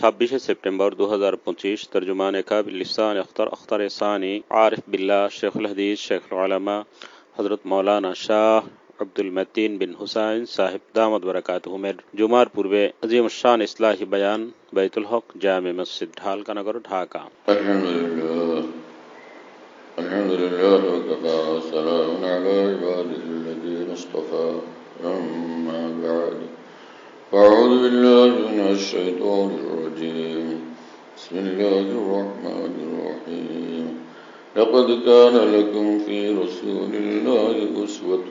26 सितंबर 2025 तर्जुमान काबिल लिसान अख्तर सानी आरिफ बिल्ला शेखुल हदीस शेखुल उलमा हजरत मौलाना शाह আব্দুল মতিন বিন হুসাইন সাহেব দামাত বরকাতুহুমের জুমার পূর্বে আজিম শান ইসলাহি বয়ান বাইতুল হক জামে মসজিদ ঢালকানগর ঢাকা। আলহামদুলিল্লাহ ওয়া কাফা ওয়া সালামুন আলা ইবাদিল্লাযীনা ইসতাফা আম্মা বা'দ আউযু বিল্লাহি মিনাশ শাইতানির রাজীম বিসমিল্লাহির রাহমানির রাহিম لقد كان لكم في رسول الله أسوة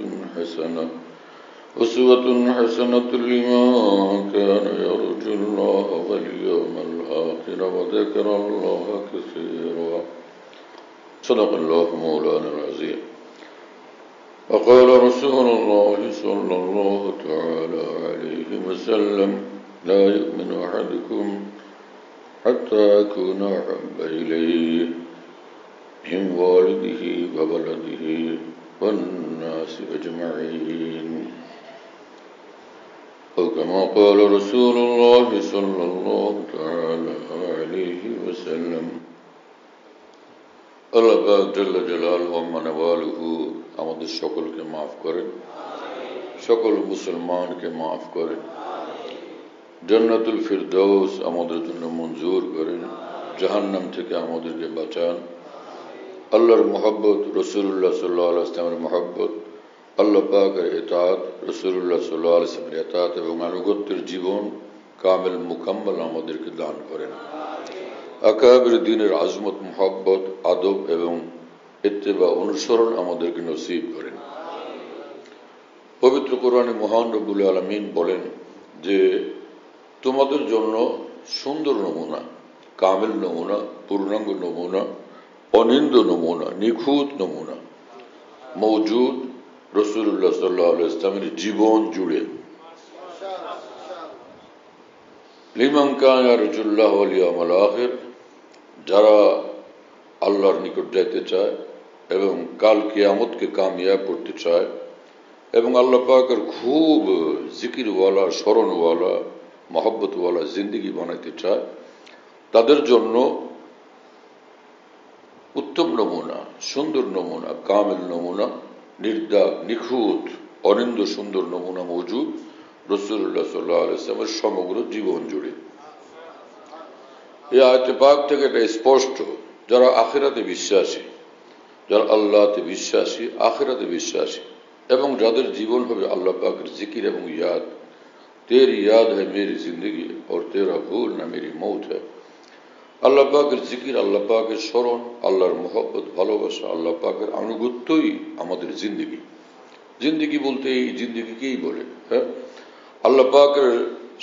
حسنة لمن كان يرجو الله واليوم الآخر وذكر الله كثيرا صدق الله مولانا العظيم وقال رسول الله صلى الله تعالى عليه وسلم لا يؤمن أحدكم حتى أكون أحب إليه من والده وولده والناس أجمعين أو كما قال رسول الله صلى الله تعالى عليه وسلم আল্লাহ পাক জাল্লা জালালুহু ওয়া মানাওয়ালুহু আমাদের সকলকে মাফ করেন, সকল মুসলমানকে মাফ করেন, জান্নাতুল ফিরদাউস আমাদের জন্য মঞ্জুর করেন, জাহান্নাম থেকে আমাদেরকে বাঁচান। আল্লাহর মহব্বত, রাসূলুল্লাহ সাল্লাল্লাহু আলাইহি ওয়াসাল্লামের মহব্বত, আল্লাহ পাকের ইতাআত, রাসূলুল্লাহ সাল্লাল্লাহু আলাইহি ওয়াসাল্লামের ইতাআত এবং আনুগত্যের জীবন কামিল মুকাম্মাল আমাদেরকে দান করেন। আকাবির দ্বীনের আজমত, মহব্বত, আদব এবং ইত্তেবা অনুসরণ আমাদেরকে নসিব করেন। পবিত্র কোরআনে মহান রব্বুল আলামিন বলেন যে তোমাদের জন্য সুন্দর নমুনা, কামিল নমুনা, পূর্ণাঙ্গ নমুনা, অনিন্দ্য নমুনা, নিখুঁত নমুনা মওজুদ রাসূলুল্লাহ সাল্লাল্লাহু আলাইহি ওয়াসাল্লামের জীবন জুড়ে। লিমান কানা ইয়ারজুল্লাহ ওয়াল ইয়াউমাল আখির, যারা আল্লাহর নিকট যাইতে চায় এবং কাল কিয়ামতকে কামিয়াব করতে চায় এবং আল্লাহ পাকের খুব জিকিরওয়ালা, স্মরণওয়ালা, মহব্বতওয়ালা জিন্দেগি বানাইতে চায়, তাদের জন্য উত্তম নমুনা, সুন্দর নমুনা, কামিল নমুনা, নিখুঁত অনিন্দ্য সুন্দর নমুনা মওজুদ রাসূলুল্লাহ সাল্লাল্লাহু আলাইহি ওয়াসাল্লামের সমগ্র জীবন জুড়ে। এই আয়াতে পাক থেকে এটা স্পষ্ট, যারা আখিরাতে বিশ্বাসী, যারা আল্লাহতে বিশ্বাসী, আখিরাতে বিশ্বাসী এবং যাদের জীবন হবে আল্লাহ পাকের জিকির এবং ইয়াদ, তেরি ইয়াদ है मेरी जिंदगी और तेरा भूल ना मेरी मौत है। আল্লাহ পাকের জিকির, আল্লাহ পাকের স্মরণ, আল্লাহর মহব্বত, ভালোবাসা, আল্লাহ পাকের আনুগত্যই আমাদের জিন্দেগি। জিন্দেগি বলতে এই জিন্দেগিকেই বলে। হ্যাঁ, আল্লাহ পাকের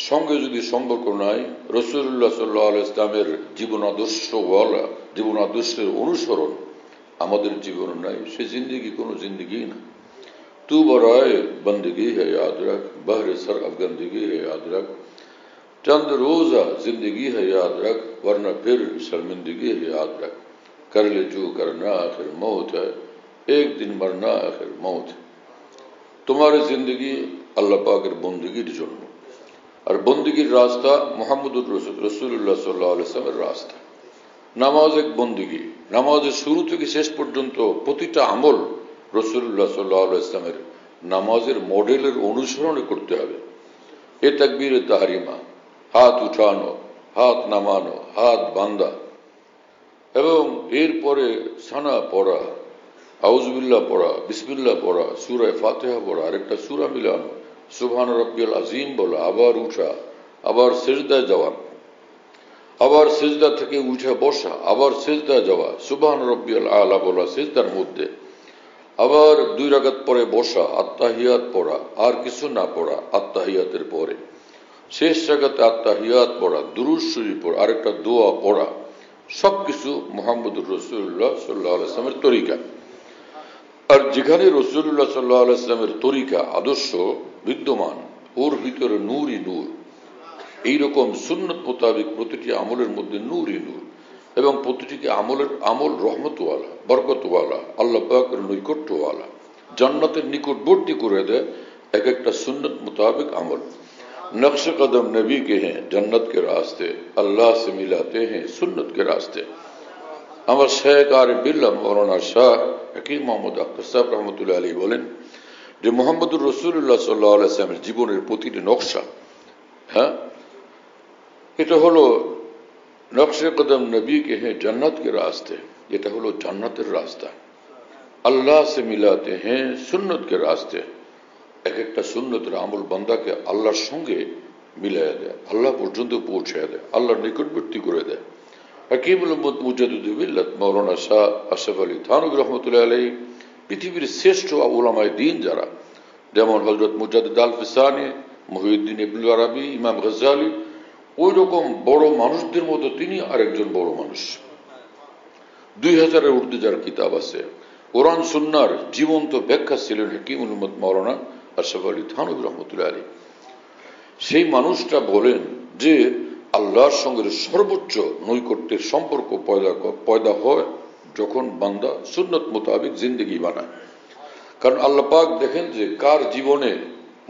সঙ্গে যদি সম্পর্ক নাই, রাসূলুল্লাহ সাল্লাল্লাহু আলাইহি ওয়াসাল্লামের জীবন আদর্শের অনুসরণ আমাদের জীবনে নাই, সে জিন্দেগি কোনো জিন্দেগি না। তু বরায়ে বন্দগি है याद रख, बहरे सर अफगंदगी है याद रख, चंद रोजा जिंदगी है याद रख, वरना फिर शर्मिंदगी है याद रख, कर ले जो करना आखिर मौत है, एक दिन मरना आखिर मौत है। तुम्हारी जिंदगी আল্লাহ পাকের বন্দেগীর জন্য, আর বন্দেগীর রাস্তা মুহাম্মদুর রাসূলুল্লাহ সাল্লাল্লাহু আলাইহি ওয়াসাল্লামের রাস্তা। নামাজ এক বন্দেগী, নামাজের শুরু থেকে শেষ পর্যন্ত প্রতিটা আমল রাসূলুল্লাহ সাল্লাল্লাহু আলাইহি ওয়াসাল্লামের নামাজের মডেলের অনুসরণে করতে হবে। এ তাকবীরে তাহরিমা, হাত উঠানো, হাত নামানো, হাত বাঁধা এবং এরপরে সানা পড়া, আউযুবিল্লাহ পড়া, বিসমিল্লাহ পড়া, সূরা ফাতিহা পড়া, আরেকটা সূরা মিলানো, সুবহান রাব্বিয়াল আযীম বলা, আবার উঠা, আবার সিজদায় যাওয়া, আবার সিজদা থেকে উঠে বসা, আবার সিজদায় যাওয়া, সুবহান রাব্বিয়াল আলা বলা সিজদার মধ্যে, আবার 2 রাকাত পরে বসা, আত্তাহিয়াত পড়া, আর কিছু না পড়া আত্তাহিয়াতের পরে, শেষ রাকাতে আত্তাহিয়াত পড়া, দুরূদ শরীফ পড়া, আরেকটা দোয়া পড়া, সবকিছু মুহাম্মদুর রাসূলুল্লাহ সাল্লাল্লাহু আলাইহি ওয়াসাল্লামের তরিকা। আর যেখানে রাসূলুল্লাহ সাল্লাল্লাহু আলাইহি ওয়াসাল্লামের তরিকা, আদর্শ বিদ্যমান, ওর ভিতরে নূরই নূর। এইরকম সুন্নত মোতাবেক প্রতিটি আমলের মধ্যে নূরই নূর এবং প্রতিটিকে আমল রহমতওয়ালা, বরকতওয়ালা, আল্লাহ পাকের নৈকট্যওয়ালা, জান্নাতের নিকটবর্তী করে দেয় এক একটা সুন্নত মোতাবেক আমল। नक्श कदम नबी के हैं जन्नत के रास्ते, अल्लाह से मिलाते हैं सुन्नत के रास्ते। আমার শেখ আরিফ বিল্লাহ মৌলানা শাহ হাকিম মোহাম্মদ আখতার সাহেব রহমতুল্লাহ আলী বলেন যে মুহাম্মদুর রাসূলুল্লাহ সাল্লাল্লাহু আলাইহি ওয়াসাল্লামের জীবনের প্রতিটি নকশা, হ্যাঁ, এটা হলো নকশে কদম নবী কে হ্যাঁ জান্নাত কে রাস্তে, এটা হলো জান্নাতের রাস্তা। আল্লাহ সে মিলাতে হ্যাঁ সুন্নত কে রাস্তে, এক একটা সুন্নতের আমল বান্দাকে আল্লাহর সঙ্গে মিলাইয়া দেয়, আল্লাহ পর্যন্ত পৌঁছায় দেয়, আল্লাহর নিকটবর্তী করে দেয়। হাকিমুল উম্মত মুজাদ্দিদ মিল্লাত মাওলানা শাহ আশরাফ আলী থানভী রহমতুল্লাহ আলাইহি পৃথিবীর শ্রেষ্ঠ উলামায়ে দ্বীন যারা, যেমন হযরত মুজাদ্দিদ আল ফিসানি, মুহিউদ্দিন ইবনুল আরবি, ইমাম গজ্জালি, ওই রকম বড় মানুষদের মতো তিনি আরেকজন বড় মানুষ। 2000-এর ঊর্ধ্বে যার কিতাব আছে, কোরআন সুন্নাহর জীবন্ত ব্যাখ্যা ছিলেন হাকিমুল উম্মত মাওলানা আশরাফ আলী থানভী রহমতুল্লাহ আলাইহি। সেই মানুষটা বলেন যে আল্লাহর সঙ্গে সর্বোচ্চ নৈকট্যের সম্পর্ক পয়দা হয় যখন বান্দা সুন্নত মোতাবেক জিন্দেগি বানায়। কারণ আল্লাহ পাক দেখেন যে কার জীবনে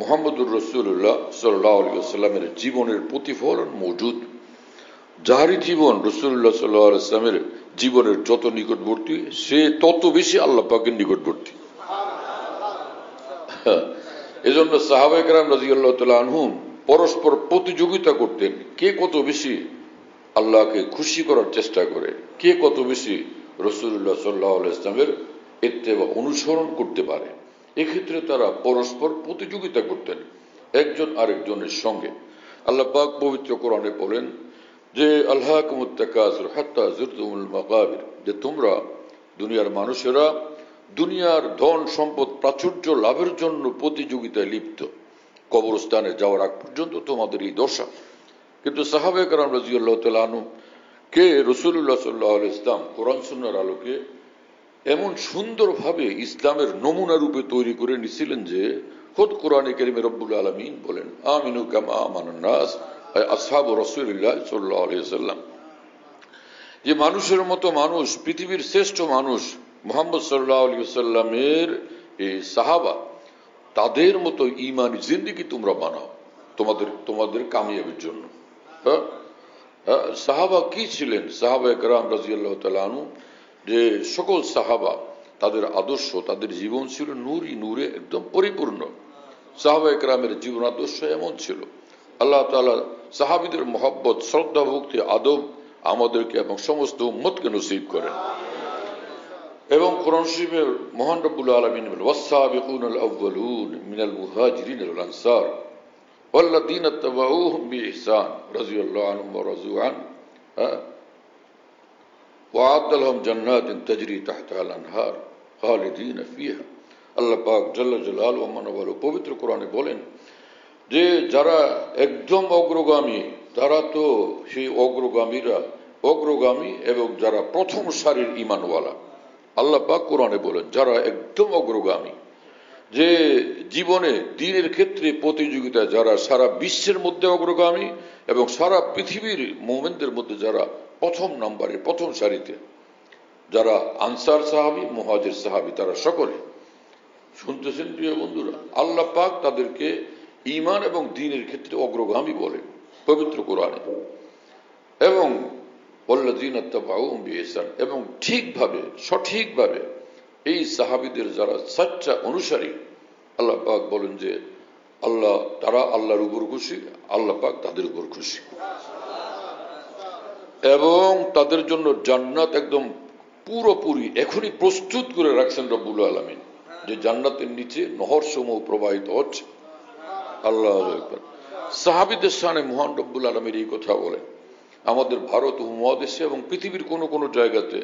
মুহাম্মদুর রাসূলুল্লাহ সাল্লাল্লাহু আলাইহি ওয়াসাল্লামের জীবনের প্রতিফলন মওজুদ, যারই জীবন রাসূলুল্লাহ সাল্লাল্লাহু আলাইহি ওয়াসাল্লামের জীবনের যত নিকটবর্তী, সে তত বেশি আল্লাহ পাকের নিকটবর্তী। এজন্য সাহাবায়ে কেরাম রাদিয়াল্লাহু তাআলা আনহুম পরস্পর প্রতিযোগিতা করতেন, কে কত বেশি আল্লাহকে খুশি করার চেষ্টা করে, কে কত বেশি রাসূলুল্লাহ সাল্লাল্লাহু আলাইহি ওয়াসাল্লামের ইত্তেবা অনুসরণ করতে পারে। এক্ষেত্রে তারা পরস্পর প্রতিযোগিতা করতেন একজন আরেকজনের সঙ্গে। আল্লাহ পাক পবিত্র কোরআনে বলেন যে আলহাকুমুত তাকাসুর হাত্তা যুরতুমুল মাকাবির, যে তোমরা দুনিয়ার মানুষেরা দুনিয়ার ধন সম্পদ প্রাচুর্য লাভের জন্য প্রতিযোগিতায় লিপ্ত, কবরস্থানে যাওয়ার আগ পর্যন্ত তোমাদের এই দশা। কিন্তু সাহাবায়ে কেরাম রাদিয়াল্লাহু তাআলা আনহু কে রাসূলুল্লাহ সাল্লাল্লাহু আলাইহি ওয়াসাল্লাম কোরআন সুন্নাহর আলোকে এমন সুন্দরভাবে ইসলামের নমুনা রূপে তৈরি করে নিয়েছিলেন যে খুদ কোরআনে কারীমে রব্বুল আলামিন বলেন আমিনু কামা আমানান নাস আসহাবু রাসূলিল্লাহ সাল্লাল্লাহু আলাইহি ওয়াসাল্লাম, যে মানুষের মতো মানুষ, পৃথিবীর শ্রেষ্ঠ মানুষ মুহাম্মদ সাল্লাল্লাহু আলাইহি ওয়াসাল্লামের এই সাহাবা, তাদের মতো ঈমানি জিন্দেগি তোমরা বানাও তোমাদের কামিয়াবির জন্য। সাহাবা কি ছিলেন? সাহাবায়ে কেরাম রাদিয়াল্লাহু তাআলা আনহু, যে সকল সাহাবা তাদের আদর্শ, তাদের জীবন ছিল নূরে একদম পরিপূর্ণ। সাহাবায়ে কেরামের জীবন আদর্শ এমন ছিল। আল্লাহ তাআলা সাহাবীদের মহব্বত, শ্রদ্ধা, ভক্তি, আদব আমাদেরকে এবং সমস্ত উম্মতকে নসিব করেন। এবং কোরআন শরীফে মহান রব্বুল আলামিন বলেন ওয়াস-সাবিকুনাল আউয়ালুন মিনাল মুহাজিরিন ওয়াল আনসার ওয়াল্লাযীনা তাবাউহুম বিইহসান রাদিয়াল্লাহু আনহুম ওয়া রাযু আন ওয়া'আদ্দা লাহুম জান্নাতিন তাজরি তাহতাহাল আনহার খালিদিনা ফিহা। আল্লাহ পাক জাল্লা জালালুহু ওয়া মানওয়ালু পবিত্র কোরআনে বলেন যে যারা একদম অগ্রগামী, তারা তো সেই অগ্রগামী এবং যারা প্রথম সারির ঈমানওয়ালা। আল্লাহ পাক কোরআনে বলেন যারা একদম অগ্রগামী, যে জীবনে দ্বীনের ক্ষেত্রে প্রতিযোগিতা যারা সারা বিশ্বের মধ্যে অগ্রগামী এবং সারা পৃথিবীর মুমিনদের মধ্যে যারা প্রথম নম্বরে, প্রথম সারিতে, যারা আনসার সাহাবী, মুহাজির সাহাবী, তারা সকলে শুনতেছেন প্রিয় বন্ধুরা, আল্লাহ পাক তাদেরকে ঈমান এবং দ্বীনের ক্ষেত্রে অগ্রগামী বলেন পবিত্র কোরআনে। এবং ওয়াল্লাযীনা তাবাউহুম বিইহসান, এবং ঠিকভাবে সঠিকভাবে এই সাহাবীদের যারা সচ্চা অনুসারী, আল্লাহ পাক বলেন যে তারা আল্লাহর উপর খুশি, আল্লাহ পাক তাদের উপর খুশি, এবং তাদের জন্য জান্নাত একদম পুরোপুরি এখনই প্রস্তুত করে রাখছেন রব্বুল আলামিন, যে জান্নাতের নিচে নহর সমূহ প্রবাহিত হচ্ছে। আল্লাহু আকবার। সাহাবীদের শানে মহান রব্বুল আলামিন এই কথা বলেন। আমাদের ভারত উপমহাদেশে এবং পৃথিবীর কোন কোন জায়গাতে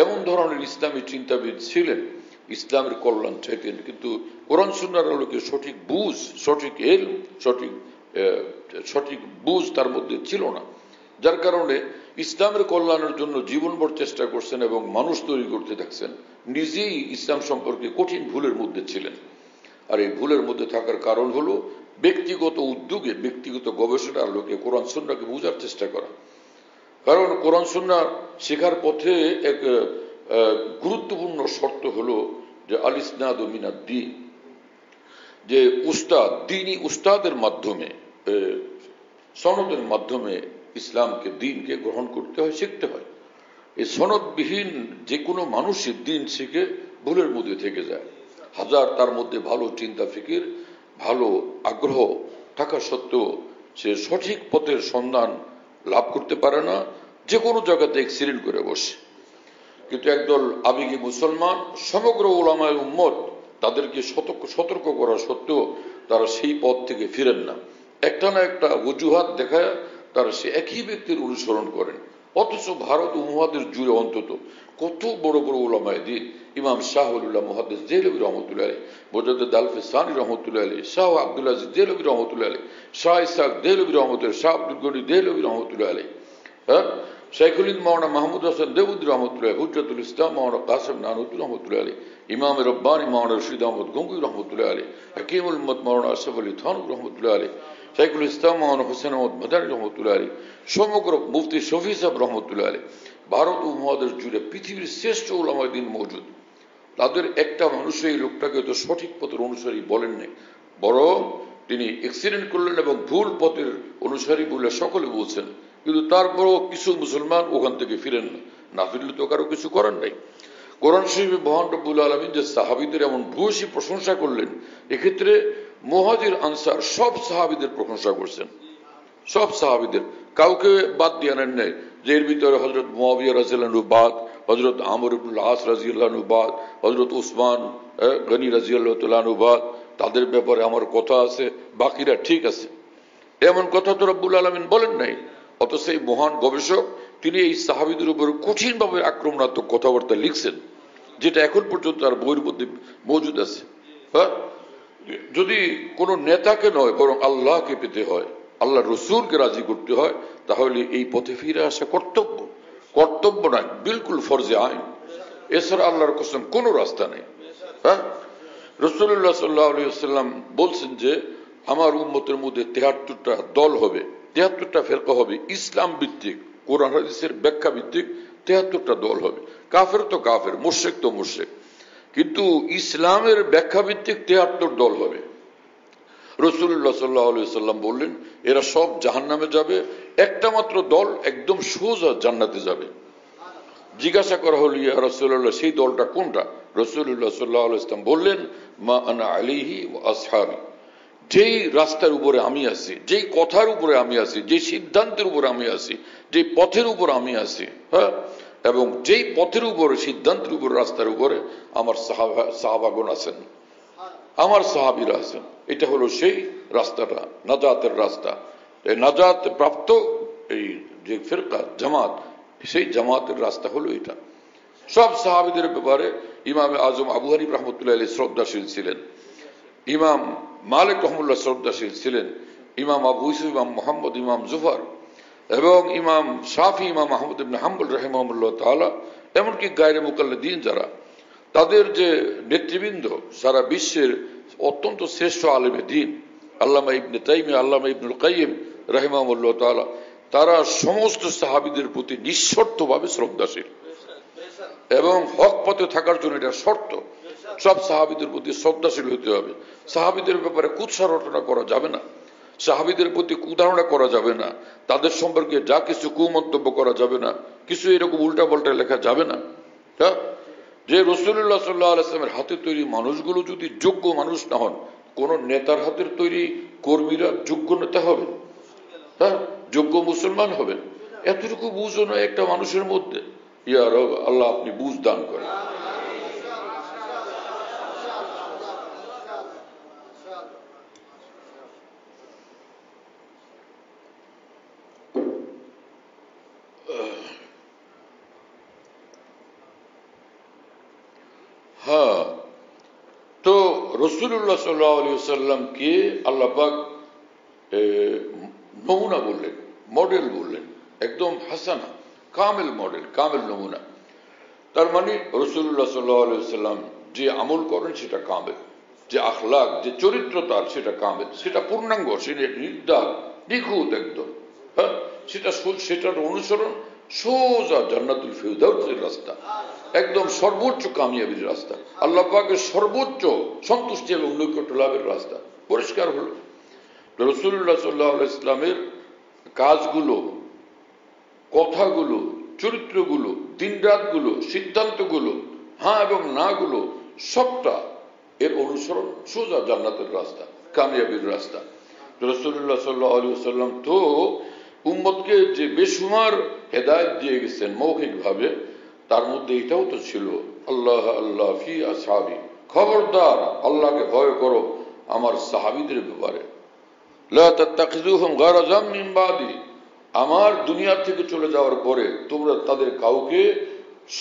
এমন ধরনের ইসলামী চিন্তাবিদ ছিলেন, ইসলামের কল্যাণ চাইতেন, কিন্তু কোরআন সুন্নাহর আলোকে সঠিক বুঝ, সঠিক ইলম, সঠিক বুঝ তার মধ্যে ছিল না, যার কারণে ইসলামের কল্যাণের জন্য জীবনভর চেষ্টা করছেন এবং মানুষ তৈরি করতে থাকছেন, নিজেই ইসলাম সম্পর্কে কঠিন ভুলের মধ্যে ছিলেন। আর এই ভুলের মধ্যে থাকার কারণ হলো ব্যক্তিগত উদ্যোগে, ব্যক্তিগত গবেষণার লোকে কোরআন সুন্নাহকে বোঝার চেষ্টা করা। কারণ কোরআন সুন্নাহ শেখার পথে এক গুরুত্বপূর্ণ শর্ত হলো যে আল ইসনাদু মিনাদ দ্বীন, যে উস্তাদ, দ্বীনি উস্তাদের মাধ্যমে সনদের মাধ্যমে ইসলামকে দিনকে গ্রহণ করতে হয়, শিখতে হয়। এই সনদবিহীন যে কোনো মানুষই দিন শিখে ভুলের মধ্যে থেকে যায়। হাজার তার মধ্যে ভালো চিন্তা ফিকির, ভালো আগ্রহ থাকা সত্ত্বেও সে সঠিক পথের সন্ধান লাভ করতে পারে না, যে কোনো জায়গাতে এক্সিডেন্ট করে বসে। কিন্তু একদল আবেগী মুসলমান, সমগ্র উলামায়ে উম্মত তাদেরকে সতর্ক করা সত্ত্বেও তারা সেই পথ থেকে ফিরেন না। একটা না একটা অজুহাত দেখায় তারা সে একই ব্যক্তির অনুসরণ করেন। অথচ ভারত উপমহাদেশ জুড়ে অন্তত কত বড় বড় উলামায়ে দ্বীন, ইমাম শাহ ওয়ালিউল্লাহ মুহাদ্দিস দেহলভী রহমতুল্লাহ আলাইহি, মুজাদ্দিদ আলফে সানি রহমতুল্লাহ আলাইহি, শাহ আব্দুল আজিজ দেহলভী রহমতুল্লাহ আলাইহি, শাহ ইসহাক দেহলভী রহমতুল্লাহ, শাহ আব্দুল গনি দেহলভী রহমতুল্লাহ আলাইহি, শাইখুল হিন্দ মাওলানা মাহমুদ হাসান দেওবন্দি রহমতুল্লাহ, হুজ্জাতুল ইসলাম মাওলানা কাসেম নানুতুল্লাহ রহমতুল্লাহ আলাইহি, ইমাম রব্বানি মাওলানা রশিদ আহমদ গঙ্গুই রহমতুল্লাহ আলাইহি, হাকিমুল উম্মত মাওলানা আশরাফ আলী থানভী রহমতুল্লাহ আলাইহি, শাইখুল ইসলাম মাওলানা হোসেন আহমদ মাদানী রহমতুল্লাহ আলাইহি, সমগ্র মুফতি শফি সাহেব রহমতুল্লাহ আলাইহি। ভারত উপমহাদেশ জুড়ে পৃথিবীর শ্রেষ্ঠ উলামায়ে দ্বীন মওজুদ। তাদের একটা মানুষ এই লোকটাকে তো সঠিক পথের অনুসারী বলেননি, বরং তিনি অ্যাক্সিডেন্ট করলেন এবং ভুল পথের অনুসারী বলে সকলে বলছেন। কিন্তু তারপরও কিছু মুসলমান ওখান থেকে ফিরেন না ফিরলে তো কারো কিছু করার নাই। কোরআন শরীফে মহান রব্বুল আলামিন যে সাহাবীদের এমন ভূয়সী প্রশংসা করলেন, এক্ষেত্রে মুহাজির আনসার সব সাহাবীদের প্রশংসা করছেন, সব সাহাবীদের, কাউকে বাদ দিয়ে আনেন নাই। যে এর ভিতরে হযরত মুয়াবিয়া রাদিয়াল্লাহু আনহু বাদ, হযরত আমর ইবনুল আস রাদিয়াল্লাহু আনহু বাদ, হযরত উসমান গনি রাদিয়াল্লাহু তাআলা আনহু বাদ, তাদের ব্যাপারে আমার কথা আছে, বাকিরা ঠিক আছে, এমন কথা তো রব্বুল আলামিন বলেন নাই। অথচ এই মহান গবেষক তিনি এই সাহাবীদের উপর কঠিনভাবে আক্রমণাত্মক কথাবার্তা লিখছেন, যেটা এখন পর্যন্ত তার বইয়ের মধ্যে মজুদ আছে। যদি কোনো নেতাকে নয় বরং আল্লাহকে পেতে হয়, আল্লাহ রসুলকে রাজি করতে হয়, তাহলে এই পথে ফিরে আসা কর্তব্য, কর্তব্য নয়, বিলকুল ফরজে আইন। এছাড়া আল্লাহর কসম কোনো রাস্তা নেই। রাসূলুল্লাহ সাল্লাল্লাহু আলাইহি ওয়াসাল্লাম বলছেন যে আমার উম্মতের মধ্যে ৭৩টা দল হবে, ৭৩টা ফেরকা হবে, ইসলাম ভিত্তিক, কোরআন হাদিসের ব্যাখ্যা ভিত্তিক ৭৩টা দল হবে। কাফের তো কাফের, মুশরিক তো মুশরিক, কিন্তু ইসলামের ব্যাখ্যা ভিত্তিক ৭৩ দল হবে। রাসূলুল্লাহ সাল্লাল্লাহু আলাইহি ওয়াসাল্লাম বললেন এরা সব জাহান্নামে যাবে, একটা মাত্র দল একদম সোজা জান্নাতে যাবে। জিজ্ঞাসা করা হলো ইয়া রাসূলুল্লাহ সেই দলটা কোনটা? রাসূলুল্লাহ সাল্লাল্লাহু আলাইহি ওয়াসাল্লাম বললেন মা আনা আলাইহি ওয়া আসহাবি, যেই রাস্তার উপরে আমি আছি, যেই কথার উপরে আমি আছি, যে সিদ্ধান্তের উপরে আমি আছি, যে পথের উপর আমি আছি, এবং যেই পথের উপরে, সিদ্ধান্তের উপর, রাস্তার উপরে আমার সাহাবাগণ আছেন, আমার সাহাবীরা আছেন। এটা হলো সেই রাস্তাটা, নাজাতের রাস্তা। এই নাজাত প্রাপ্ত এই যে ফিরকা জামাত, সেই জামাতের রাস্তা হলো এটা। সব সাহাবীদের ব্যাপারে ইমাম আজম আবু হানিফা রাহমাতুল্লাহি আলাইহি শ্রদ্ধাশীল ছিলেন, ইমাম মালিক রাহমাতুল্লাহ শ্রদ্ধাশীল ছিলেন, ইমাম আবু ইউসুফ, ইমাম মুহাম্মদ, ইমাম জুফার এবং ইমাম শাফি, ইমাম আহমদ ইবনে হাম্বল রাহিমাহুল্লাহ তাআলা, এমনকি গায়রে মুকাল্লিদিন যারা, তাদের যে নেতৃবৃন্দ সারা বিশ্বের অত্যন্ত শ্রেষ্ঠ আলেমে দ্বীন, আল্লামা ইবনে তাইমিয়া, আল্লামা ইবনুল কাইয়িম রাহিমাহুল্লাহ তাআলা, তারা সমস্ত সাহাবীদের প্রতি নিঃশর্তভাবে শ্রদ্ধাশীল এবং হক পথে থাকার জন্য এটা শর্ত। সব সাহাবীদের প্রতি শ্রদ্ধাশীল হতে হবে। সাহাবীদের ব্যাপারে কুৎসারটনা করা যাবে না, সাহাবীদের প্রতি কুধারণা করা যাবে না, তাদের সম্পর্কে যা কিছু কুমন্তব্য করা যাবে না, কিছু এরকম উল্টা পাল্টা লেখা যাবে না। যে রাসূলুল্লাহ সাল্লাল্লাহু আলাইহি ওয়াসাল্লামের হাতে তৈরি মানুষগুলো যদি যোগ্য মানুষ না হন, কোন নেতার হাতের তৈরি কর্মীরা যোগ্য নেতা হবেন? যোগ্য মুসলমান হবেন? এতটুকু বুঝও নয় একটা মানুষের মধ্যে। ইয়া রব, আল্লাহ আপনি বুঝ দান করেন। তো রাসূলুল্লাহ সাল্লাল্লাহু আলাইহি ওয়াসাল্লামকে আল্লাহ পাক নমুনা বললেন, মডেল বললেন, একদম হাসানা, কামেল মডেল, কামেল নমুনা। তার মানে রাসূলুল্লাহ সাল্লাল্লাহু আলাইহি ওয়াসাল্লাম যে আমল করেন সেটা কামেল, যে আখলাক, যে চরিত্র তার সেটা কামেল, সেটা পূর্ণাঙ্গ, সেটা নির্দাল, নিখুঁত একদম। সেটার অনুসরণ সোজা জান্নাতুল ফিরদাউসের রাস্তা, একদম সর্বোচ্চ কামিয়াবির রাস্তা, আল্লাহ পাকের সর্বোচ্চ সন্তুষ্টি এবং নৈকট্য লাভের রাস্তা। পরিষ্কার হলো। রাসূলুল্লাহ সাল্লাল্লাহু আলাইহি ইসলামের কাজগুলো, কথাগুলো, চরিত্রগুলো, দিনরাতগুলো, সিদ্ধান্তগুলো, হ্যাঁ এবং না গুলো সবটা এর অনুসরণ সোজা জান্নাতের রাস্তা, কামিয়াবির রাস্তা। রাসূলুল্লাহ সাল্লাল্লাহু আলাইহি ওয়াসাল্লাম তো উম্মতকে যে বেশুমার হেদায়েত দিয়ে গেছেন মৌখিকভাবে, তার মধ্যে এটাও তো ছিল, আল্লাহ আল্লাহ ফি আসহাবি, খবরদার আল্লাহকে ভয় করো আমার সাহাবীদের ব্যাপারে। লা তাত্তাখিযুহুম গারাযাম মিন বাদি, আমার দুনিয়া থেকে চলে যাওয়ার পরে তোমরা তাদের কাউকে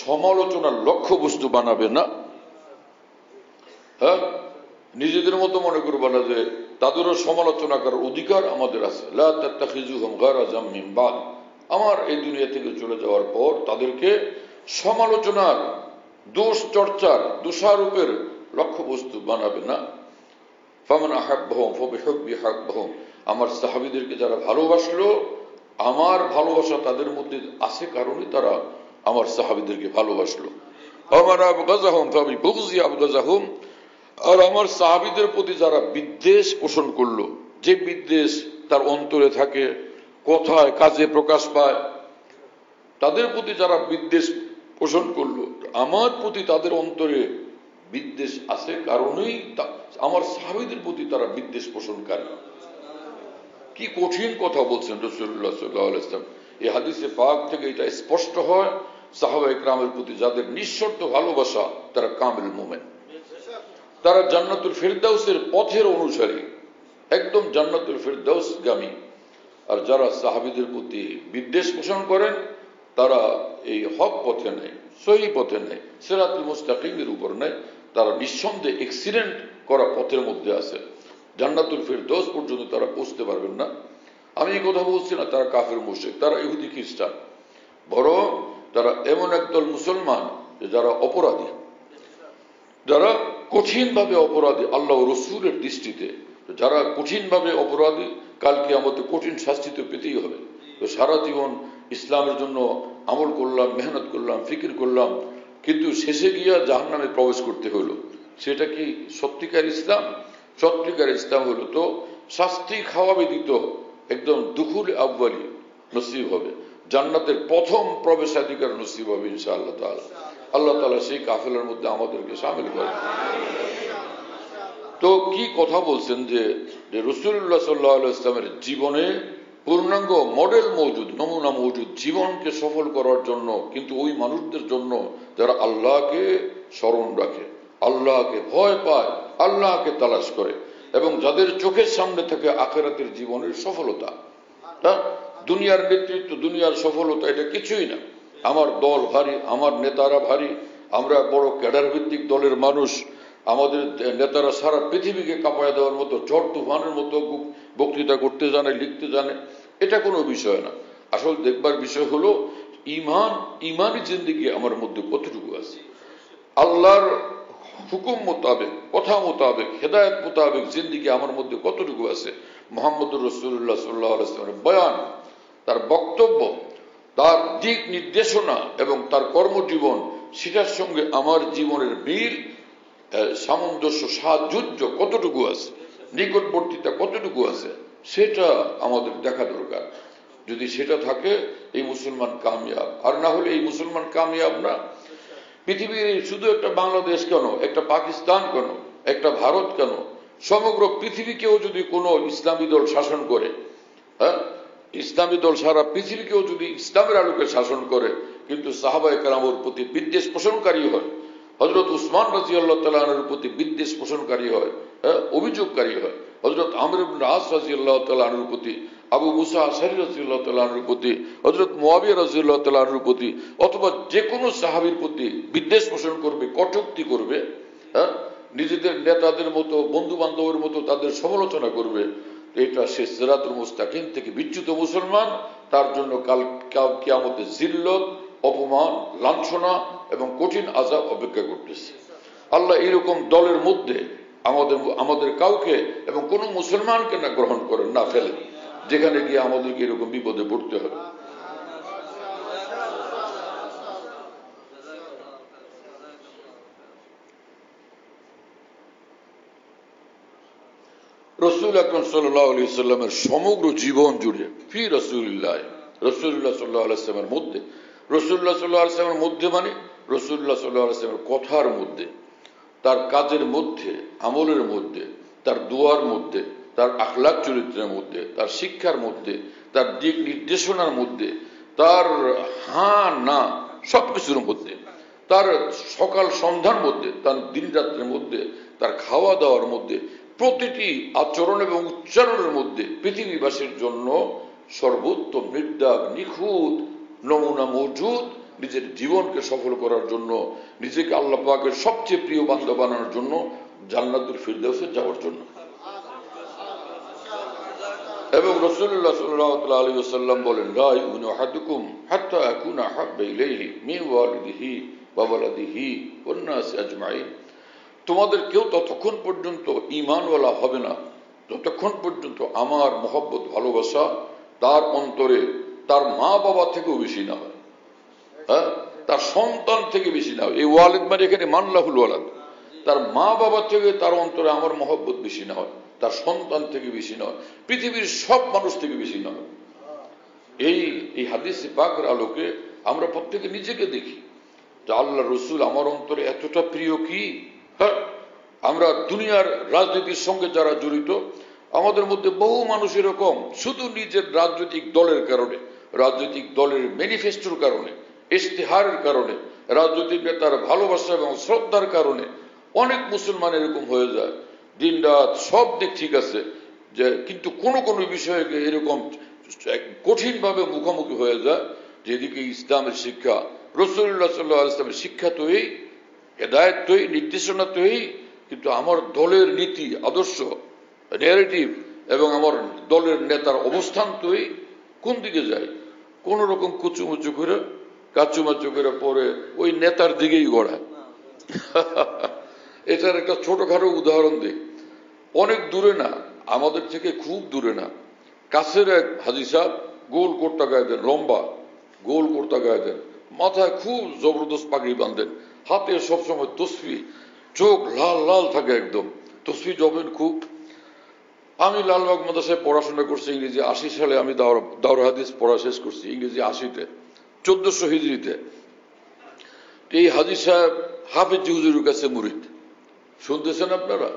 সমালোচনার লক্ষ্যবস্তু বানাবে না। হ্যাঁ, নিজেদের মতো মনে করবে না যে তাদেরও সমালোচনা করার অধিকার আমাদের আছে। লা তাত্তাখিযুহুম গারাযাম মিন বাদি, আমার এই দুনিয়া থেকে চলে যাওয়ার পর তাদেরকে সমালোচনার, দোষ চর্চার, দোষারোপের লক্ষ্যবস্তু বানাবে না। ফামান আহাব্বাহুম ফাবিহুব্বি আহাব্বাহুম, আমার সাহাবীদেরকে যারা ভালোবাসলো, আমার ভালোবাসা তাদের মধ্যে আছে কারণে তারা আমার সাহাবীদেরকে ভালোবাসলো। আমার আবগাযাহুম ফাবিবুগযি আবগাযাহুম, আর আমার সাহাবীদের প্রতি যারা বিদ্বেষ পোষণ করলো, যে বিদ্বেষ তার অন্তরে থাকে, কথায় কাজে প্রকাশ পায়, তাদের প্রতি যারা বিদ্বেষ পোষণ করলো, আমার প্রতি তাদের অন্তরে বিদ্বেষ আছে কারণেই আমার সাহাবীদের প্রতি তারা বিদ্বেষ পোষণকারী। কি কঠিন কথা বলছেন রাসূলুল্লাহ সাল্লাল্লাহু আলাইহি ওয়াসাল্লাম। এই হাদিসে পাক থেকে এটা স্পষ্ট হয়, সাহাবায়ে কেরামের প্রতি যাদের নিঃশর্ত ভালোবাসা তারা কামিল মুমিন, তারা জান্নাতুল ফিরদাউসের পথের অনুসারী, একদম জান্নাতুল ফিরদাউস গামী। আর যারা সাহাবীদের প্রতি বিদ্বেষ পোষণ করেন তারা এই হক পথে নেই, সহি পথে নেই, সিরাতুল মুস্তাকিমের উপর নেই, তারা নিঃসন্দেহে অ্যাক্সিডেন্ট করা পথের মধ্যে আছে। জান্নাতুল ফিরদৌস পর্যন্ত তারা পৌঁছতে পারবেন না। আমি এই কথা বলছি না তারা কাফের মুশরিক, তারা ইহুদি খ্রিস্টান, বরং তারা এমন একদল মুসলমান যারা অপরাধী, যারা কঠিনভাবে অপরাধী আল্লাহ ও রাসূলের দৃষ্টিতে, যারা কঠিনভাবে অপরাধী, কালকে আমাদের কঠিন শাস্তি তো পেতেই হবে। তো সারা জীবন ইসলামের জন্য আমল করলাম, মেহনত করলাম, ফিকির করলাম, কিন্তু শেষে গিয়া জাহান্নামে প্রবেশ করতে হলো। সেটা কি সত্যিকার ইসলাম? সত্যিকার ইসলাম হলো তো শাস্তি খাওয়া ব্যতীত একদম দুখুল আউয়ালি নসিব হবে, জান্নাতের প্রথম প্রবেশাধিকার নসিব হবে ইনশাআল্লাহ তাআলা। আল্লাহ তাআলা সেই কাফেলার মধ্যে আমাদেরকে শামিল করেন। তো কি কথা বলছেন যে রাসূলুল্লাহ সাল্লাল্লাহু আলাইহি ওয়াসাল্লামের জীবনে পূর্ণাঙ্গ মডেল মওজুদ, নমুনা মওজুদ, জীবনকে সফল করার জন্য, কিন্তু ওই মানুষদের জন্য যারা আল্লাহকে স্মরণ রাখে, আল্লাহকে ভয় পায়, আল্লাহকে তালাশ করে, এবং যাদের চোখের সামনে থাকে আখিরাতের জীবনের সফলতা। দুনিয়ার নেতৃত্ব, দুনিয়ার সফলতা এটা কিছুই না। আমার দল ভারী, আমার নেতারা ভারী, আমরা বড় ক্যাডার ভিত্তিক দলের মানুষ, আমাদের নেতারা সারা পৃথিবীকে কাঁপায় দেওয়ার মতো ঝড় তুফানের মতো বক্তৃতা করতে জানে, লিখতে জানে, এটা কোনো বিষয় না। আসল দেখবার বিষয় হলো ইমানি জিন্দেগি আমার মধ্যে কতটুকু আছে, আল্লাহর হুকুম মোতাবেক, কথা মোতাবেক, হেদায়েত মোতাবেক জিন্দেগি আমার মধ্যে কতটুকু আছে। মুহাম্মদুর রাসূলুল্লাহ সাল্লাল্লাহু আলাইহি ওয়াসাল্লামের বয়ান, তার বক্তব্য, তার দিক নির্দেশনা এবং তার কর্মজীবন, সেটার সঙ্গে আমার জীবনের মিল, সামঞ্জস্য, সাযুজ্য কতটুকু আছে, নিকটবর্তিতা কতটুকু আছে, সেটা আমাদের দেখা দরকার। যদি সেটা থাকে এই মুসলমান কামিয়াব, আর না হলে এই মুসলমান কামিয়াব না। পৃথিবীর শুধু একটা বাংলাদেশ কেন, একটা পাকিস্তান কেন, একটা ভারত কেন, সমগ্র পৃথিবীকেও যদি কোনো ইসলামী দল শাসন করে, হ্যাঁ, ইসলামী দল সারা পৃথিবীকেও যদি ইসলামের আলোকে শাসন করে, কিন্তু সাহাবায়ে কেরামের প্রতি বিদ্বেষ পোষণকারী হয়, হযরত উসমান রাদিয়াল্লাহু তাআলা আনহুর প্রতি বিদ্বেষ পোষণকারী হয়, অভিযোগকারী হয়, হযরত আমর ইবনে আস রাদিয়াল্লাহু তাআলা আনহুর প্রতি, আবু মুসা আশআরী রাদিয়াল্লাহু তাআলা আনহুর প্রতি, হযরত মুয়াবিয়া রাদিয়াল্লাহু তাআলা আনহুর প্রতি, অথবা যে কোনো সাহাবীর প্রতি বিদ্বেষ পোষণ করবে, কটূক্তি করবে, নিজেদের নেতাদের মতো, বন্ধু বান্ধবের মতো তাদের সমালোচনা করবে, এটা সে সিরাতুল মুস্তাকিম থেকে বিচ্যুত মুসলমান। তার জন্য কাল কিয়ামতে জিল্লত, অপমান, লাঞ্ছনা এবং কঠিন আযাব অপেক্ষা করতেছে। আল্লাহ এইরকম দলের মধ্যে আমাদের কাউকে এবং কোনো মুসলমানকে না গ্রহণ করেন, না ফেলেন, যেখানে গিয়ে আমাদেরকে এরকম বিপদে পড়তে হবে। রসুল আকরাম সাল্লাল্লাহু আলাইহি সাল্লামের সমগ্র জীবন জুড়ে ফি রাসূলিল্লাহ, রাসূলুল্লাহ সাল্লাল্লাহু আলাইহি সাল্লামের মধ্যে, রাসূলুল্লাহ সাল্লাল্লাহু আলাইহি সাল্লামের মধ্যে মানে রাসূলুল্লাহ সাল্লাল্লাহু আলাইহি সাল্লামের কথার মধ্যে, তার কাজের মধ্যে, আমলের মধ্যে, তার দোয়ার মধ্যে, তার আখলাক চরিত্রের মধ্যে, তার শিক্ষার মধ্যে, তার দিক নির্দেশনার মধ্যে, তার হ্যাঁ না সবকিছুর মধ্যে, তার সকাল সন্ধ্যার মধ্যে, তার দিন রাত্রের মধ্যে, তার খাওয়া দাওয়ার মধ্যে, প্রতিটি আচরণ এবং উচ্চারণের মধ্যে পৃথিবীবাসীর জন্য সর্বোত্তম নির্দাগ নিখুঁত নমুনা মজুদ, নিজের জীবনকে সফল করার জন্য, নিজেকে আল্লাহ পাকের সবচেয়ে প্রিয় বান্দা বানানোর জন্য, জান্নাতুল ফিরদাউসে যাওয়ার জন্য। এবং রাসূলুল্লাহ সাল্লাল্লাহু আলাইহি ওয়াসাল্লাম বলেন, লা ইউমিনু আহাদুকুম হাত্তা আকুনা আহাব্বা ইলাইহি মিন ওয়ালিদিহি ওয়া ওয়ালাদিহি ওয়ান নাস আজমাইন। তোমাদের কেউ ততক্ষণ পর্যন্ত ঈমানওয়ালা হবে না যতক্ষণ পর্যন্ত আমার মহব্বত ভালোবাসা তার অন্তরে তার মা বাবা থেকেও বেশি না হয়, হ্যাঁ, তার সন্তান থেকে বেশি না হয়। এই ওয়ালিদ মানে এখানে মানলাহুল ওয়ালাদ, তার মা বাবা থেকে তার অন্তরে আমার মহব্বত বেশি না হয়, তার সন্তান থেকে বেশি নয়, পৃথিবীর সব মানুষ থেকে বেশি নয়। এই হাদিস পাকের আলোকে আমরা প্রত্যেকে নিজেকে দেখি যে আল্লাহ রসুল আমার অন্তরে এতটা প্রিয় কি। হ্যাঁ, আমরা দুনিয়ার রাজনীতির সঙ্গে যারা জড়িত, আমাদের মধ্যে বহু মানুষ এরকম শুধু নিজের রাজনৈতিক দলের কারণে, রাজনৈতিক দলের ম্যানিফেস্টোর কারণে, ইশতেহারের কারণে, রাজনৈতিক নেতার ভালোবাসা এবং শ্রদ্ধার কারণে অনেক মুসলমান এরকম হয়ে যায়। দিন রাত সব দিক ঠিক আছে, যে কিন্তু কোনো কোনো বিষয়ে এরকম কঠিনভাবে মুখোমুখি হয়ে যায়, যেদিকে ইসলামের শিক্ষা, রাসূলুল্লাহ সাল্লাল্লাহু আলাইহি ওয়াসাল্লামের শিক্ষা তৈরি, হেদায়েত তৈরি, নির্দেশনা তৈরি, কিন্তু আমার দলের নীতি আদর্শ ন্যারেটিভ এবং আমার দলের নেতার অবস্থান তৈরি কোন দিকে যায়? কোন রকম কুচুমুচু করে কাচুমাচু করে পরে ওই নেতার দিকেই গড়ায়। এটার একটা ছোটখাটো উদাহরণ দিই, অনেক দূরে না, আমাদের থেকে খুব দূরে না, কাছের এক হাজী সাহেব গোল কোটটা গায়ে দেন, লম্বা গোল কোটটা গায়ে দেন, মাথায় খুব জবরদস্ত পাগড়ি বাঁধেন, হাতে সবসময় তসবিহ, চোখ লাল লাল থাকে একদম, তসবিহ জপেন খুব। আমি লালবাগ মাদ্রাসায় পড়াশোনা করছি ইংরেজি 80 সালে, আমি দাওরা হাদিস পড়া শেষ করছি ইংরেজি 80-তে, 1400 হিজরিতে। এই হাজী সাহেব হাফিজ হুজুরের কাছে মুরিদ, শুনতেছেন আপনারা?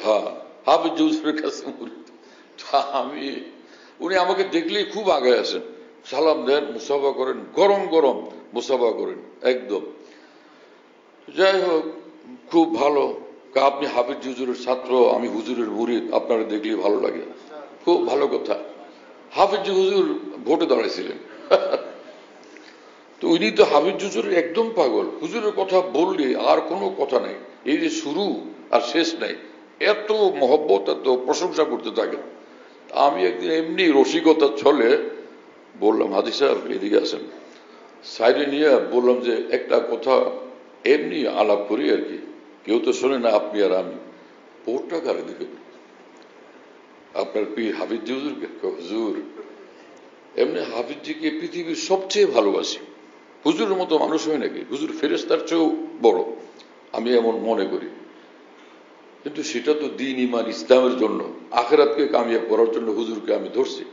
হ্যাঁ, হাফিজ হুজুরের কাছে মুরিদ। উনি আমাকে দেখলেই খুব আগে আসেন, সালাম দেন, মুসাফা করেন, গরম গরম মুসাফা করেন একদম। যাই হোক, খুব ভালো। আপনি হাফিজ হুজুরের ছাত্র, আমি হুজুরের মুরিদ, আপনারা দেখলেই ভালো লাগে, খুব ভালো কথা। হাফিজ হুজুর ভোটে দাঁড়াইছিলেন, তো উনি তো হাফিজ হুজুরের একদম পাগল, হুজুরের কথা বললে আর কোনো কথা নাই, এই যে শুরু আর শেষ নাই, এত মহব্বত, এত প্রশংসা করতে থাকেন। আমি একদিন এমনি রসিকতার ছলে বললাম, হাজী সাহেব এদিকে আসেন, সাইডে নিয়ে বললাম যে একটা কথা এমনি আলাপ করি আর কি, কেউ তো শোনে না, আপনি আর আমি, ভোটটা কারে দিকে? আপনার পীর হাফিজ হুজুরকে। হুজুর এমনি হাফিজজিকে পৃথিবীর সবচেয়ে ভালোবাসি, হুজুরের মতো মানুষ হয় নাকি? হুজুর ফেরেশতার চেয়েও বড়, আমি এমন মনে করি, কিন্তু সেটা তো দ্বীন ঈমান ইসলামের জন্য, আখিরাতকে কামিয়াব করার জন্য হুজুরকে আমি ধরছি,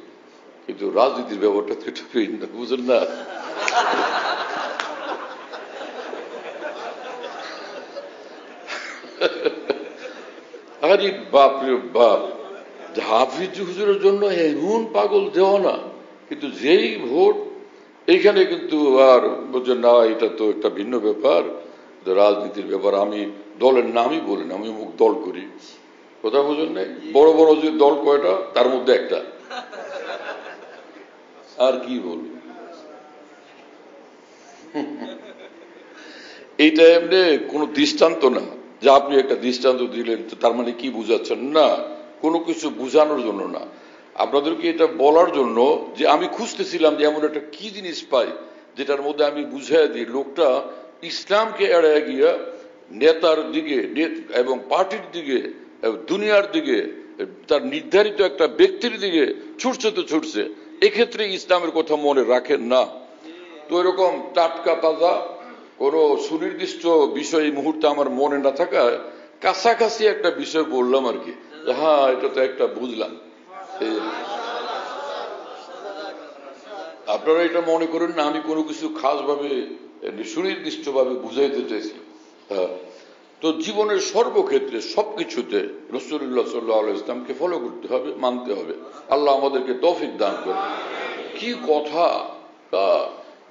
কিন্তু রাজনীতির ব্যাপারটা তো এটা ভিন্ন, বুঝেন না? আরে বাপ রে বাপ, হাফিজ হুজুরের জন্য এমন পাগল দেওয়া না, কিন্তু যেই ভোট এইখানে কিন্তু আর বলছে না, এটা তো একটা ভিন্ন ব্যাপার, রাজনীতির ব্যাপার, আমি দলের নামই বলি না, আমি মুখ দল করি, কথা বুঝেন নাই? বড় বড় যে দল কয়টা, তার মধ্যে একটা, আর কি বলব। এইটা এমনি কোনো দৃষ্টান্ত না যে আপনি একটা দৃষ্টান্ত দিলেন তার মানে কি বুঝাচ্ছেন, না, কোনো কিছু বুঝানোর জন্য না, আপনাদেরকে এটা বলার জন্য যে আমি খুঁজতেছিলাম যে এমন একটা কি জিনিস পাই যেটার মধ্যে আমি বুঝাই দিই লোকটা ইসলামকে এড়ায় গিয়া নেতার দিকে এবং পার্টির দিকে, দুনিয়ার দিকে, তার নির্ধারিত একটা ব্যক্তির দিকে ছুটছে তো ছুটছে, এক্ষেত্রে ইসলামের কথা মনে রাখেন না। তো এরকম টাটকা তাজা কোনো সুনির্দিষ্ট বিষয় এই মুহূর্তে আমার মনে না থাকায় কাছাকাছি একটা বিষয় বললাম আর কি, হ্যাঁ, এটা তো একটা বুঝলাম। আপনারা এটা মনে করেন না আমি কোনো কিছু খাস ভাবে সুনির্দিষ্ট ভাবে বুঝাইতে চাইছি। হ্যাঁ, তো জীবনের সর্বক্ষেত্রে সবকিছুতে রাসূলুল্লাহ সাল্লাল্লাহু আলাইহি ওয়াসাল্লামকে ফলো করতে হবে, মানতে হবে। আল্লাহ আমাদেরকে তৌফিক দান করুন। কি কথা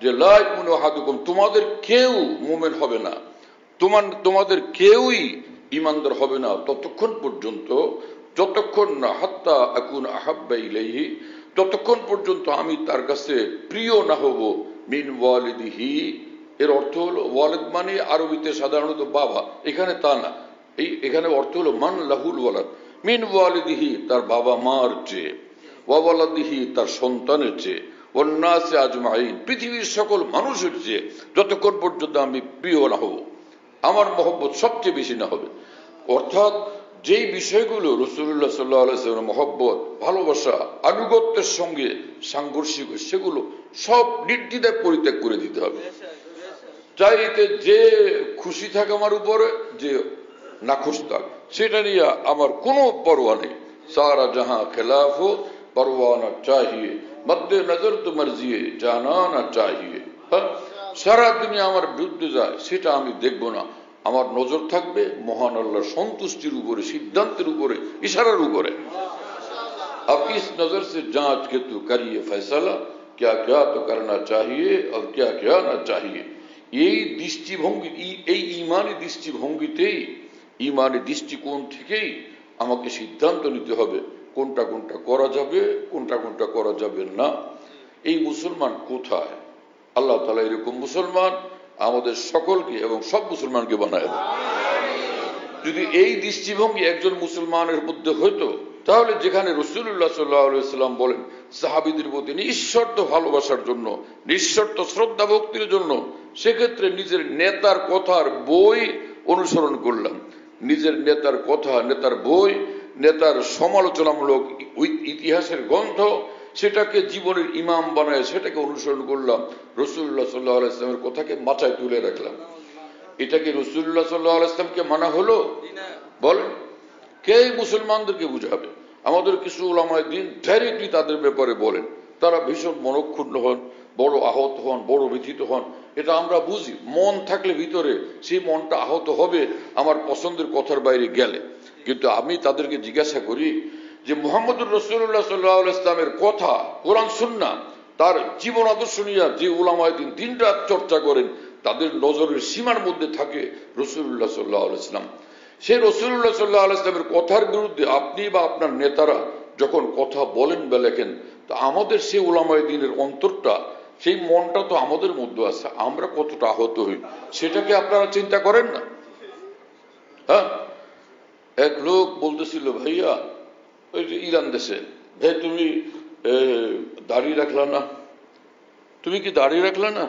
যে লা ইয়াকুনু আহাদুকুম, তোমাদের কেউ মুমিন হবে না, তোমাদের কেউই ঈমানদার হবে না ততক্ষণ পর্যন্ত, যতক্ষণ না হাত্তা আকুন আহাব্বা ইলাইহি, ততক্ষণ পর্যন্ত আমি তার কাছে প্রিয় না হব মিন ওয়ালিদিহি। এর অর্থ হলো ওয়ালিদ মানে আরবিতে সাধারণত বাবা, এখানে তা না, এখানে অর্থ হলো মান লাহুল ওয়ালাদ, মিন ওয়ালিদিহি তার বাবা মার চেয়ে, ওয়া ওয়ালাদিহি তার সন্তানের চেয়ে, ওয়ান্নাসি আজমাইন পৃথিবীর সকল মানুষের চেয়ে, যতক্ষণ পর্যন্ত আমি প্রিয় না হব, আমার মহব্বত সবচেয়ে বেশি না হবে। অর্থাৎ যেই বিষয়গুলো রাসূলুল্লাহ সাল্লাল্লাহু আলাইহি ওয়াসাল্লামের মহব্বত, ভালোবাসা, আনুগত্যের সঙ্গে সাংঘর্ষিক, সেগুলো সব নির্দ্বিধায় পরিত্যাগ করে দিতে হবে। চাইতে যে খুশি থাকে আমার উপরে, যে না খুশি থাক, সেটা নিয়ে আমার কোনো পরোয়া নেই। সারা জাহাঁ খেলাফ হো পরোয়ানা চাহিয়ে, মদ্দে নজর তো মর্জিয়ে জানানা চাহিয়ে। সারা দুনিয়া আমার বিরুদ্ধে যায় সেটা আমি দেখব না, আমার নজর থাকবে মহান আল্লাহর সন্তুষ্টির উপরে, সিদ্ধান্তের উপরে, ইশারার উপরে। अब इस नजर से जांच के तू करिए फैसला, क्या क्या तो करना चाहिए और क्या क्या ना चाहिए। এই দৃষ্টিভঙ্গি, এই ঈমানি দৃষ্টিভঙ্গিতেই, ঈমানি দৃষ্টিকোণ থেকেই আমাকে সিদ্ধান্ত নিতে হবে কোনটা কোনটা করা যাবে, কোনটা কোনটা করা যাবে না। এই মুসলমান কোথায়? আল্লাহ তাআলা এরকম মুসলমান আমাদের সকলকে এবং সব মুসলমানকে বানায় দেয়। যদি এই দৃষ্টিভঙ্গি একজন মুসলমানের মধ্যে হইতো, তাহলে যেখানে রাসূলুল্লাহ সাল্লাল্লাহু আলাইহি ওয়াসাল্লাম বলেন সাহাবীদের প্রতি নিঃশর্ত ভালোবাসার জন্য, নিঃশর্ত শ্রদ্ধা ভক্তির জন্য, সেক্ষেত্রে নিজের নেতার কথার বই অনুসরণ করলাম, নিজের নেতার কথা, নেতার বই, নেতার সমালোচনামূলক ইতিহাসের গ্রন্থ, সেটাকে জীবনের ইমাম বানায় সেটাকে অনুসরণ করলাম, রাসূলুল্লাহ সাল্লাল্লাহু আলাইহি ওয়াসাল্লামের কথাকে মাথায় তুলে রাখলাম। এটা কি রাসূলুল্লাহ সাল্লাল্লাহু আলাইহি ওয়াসাল্লামকে মানা হলো? বলেন, কে মুসলমানদেরকে বুঝাবে? আমাদের কিছু উলামায়ে দ্বীন ডাইরেক্টলি তাদের ব্যাপারে বলেন, তারা ভীষণ মনক্ষুণ্ণ হন, বড় আহত হন, বড় ব্যথিত হন। এটা আমরা বুঝি, মন থাকলে ভিতরে সেই মনটা আহত হবে আমার পছন্দের কথার বাইরে গেলে। কিন্তু আমি তাদেরকে জিজ্ঞাসা করি যে মুহাম্মদুর রাসূলুল্লাহ সাল্লাল্লাহু আলাইহি ওয়াসাল্লামের কথা, কোরআন সুন্নাহ, তার জীবন আদর্শ নিয়ে যে উলামায়ে দ্বীন দিনরাত চর্চা করেন, তাদের নজরের সীমার মধ্যে থাকে রাসূলুল্লাহ সাল্লাল্লাহু আলাইহি ওয়াসাল্লাম। সেই রাসূলুল্লাহ সাল্লাল্লাহু আলাইহি ওয়াসাল্লামের কথার বিরুদ্ধে আপনি বা আপনার নেতারা যখন কথা বলেন বা লেখেন, তা আমাদের সেই উলামায়ে দ্বীনের অন্তরটা, সেই মনটা তো আমাদের মধ্যে আছে, আমরা কতটা আহত হই সেটাকে আপনারা চিন্তা করেন না? হ্যাঁ, এক লোক বলতেছিল, ভাইয়া ওই যে ইরান দেশে, ভাই তুমি দাড়ি রাখলা না, তুমি কি দাড়ি রাখলা না?